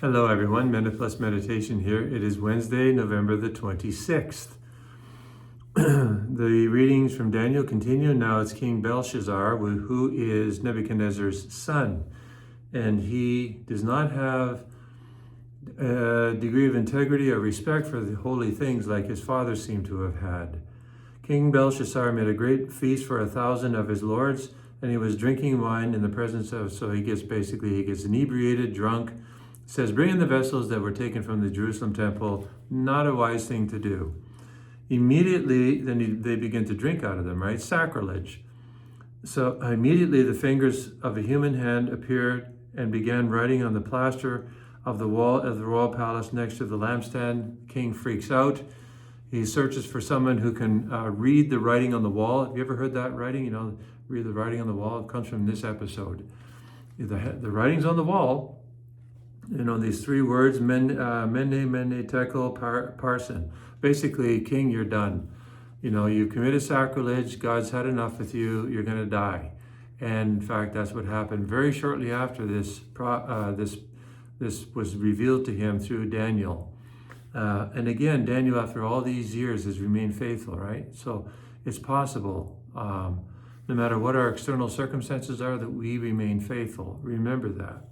Hello everyone, Minute Plus Meditation here. It is Wednesday, November the 26th. The readings from Daniel continue. Now it's King Belshazzar, who is Nebuchadnezzar's son. And he does not have a degree of integrity or respect for the holy things like his father seemed to have had. King Belshazzar made a great feast for 1,000 of his lords, and he was drinking wine in the presence of, so he gets inebriated, drunk. It says, bring in the vessels that were taken from the Jerusalem temple, not a wise thing to do. Immediately, they begin to drink out of them, right? Sacrilege. So immediately the fingers of a human hand appeared and began writing on the plaster of the wall of the royal palace next to the lampstand. King freaks out. He searches for someone who can read the writing on the wall. Have you ever heard that writing? Read the writing on the wall. It comes from this episode. The writing's on the wall. These three words, mene, tekel, parsin. Basically, king, you're done. You committed sacrilege. God's had enough with you. You're going to die. And in fact, that's what happened very shortly after this was revealed to him through Daniel. And again, Daniel, after all these years, has remained faithful, right? So it's possible, no matter what our external circumstances are, that we remain faithful. Remember that.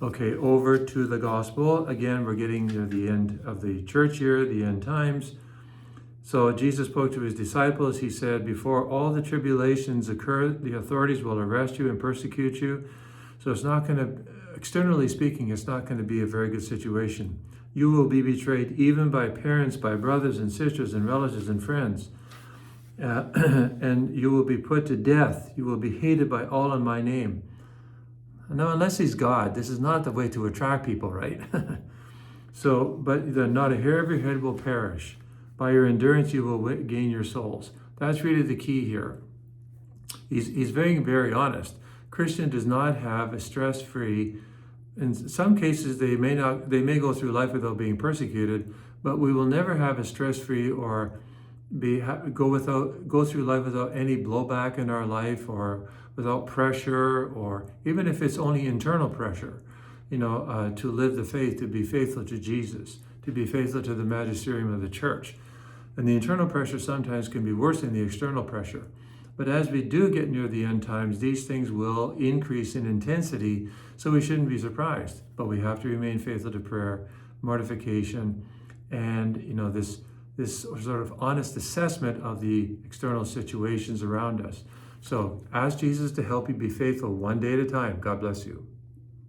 Okay, over to the gospel. Again, we're getting near the end of the church here, the end times. So Jesus spoke to his disciples. He said, before all the tribulations occur, the authorities will arrest you and persecute you. So it's not going to, externally speaking, it's not going to be a very good situation. You will be betrayed even by parents, by brothers and sisters and relatives and friends. And you will be put to death. You will be hated by all in my name. Now, unless he's God, this is not the way to attract people, right? But not a hair of your head will perish. By your endurance, you will gain your souls. That's really the key here. He's very, very honest. Christian does not have a stress-free. In some cases, they may go through life without being persecuted, but we will never have a stress-free or go through life without any blowback in our life or without pressure, or even if it's only internal pressure, to live the faith, to be faithful to Jesus, to be faithful to the magisterium of the church. And the internal pressure sometimes can be worse than the external pressure. But as we do get near the end times, these things will increase in intensity, so we shouldn't be surprised. But we have to remain faithful to prayer, mortification, and this sort of honest assessment of the external situations around us. So ask Jesus to help you be faithful one day at a time. God bless you.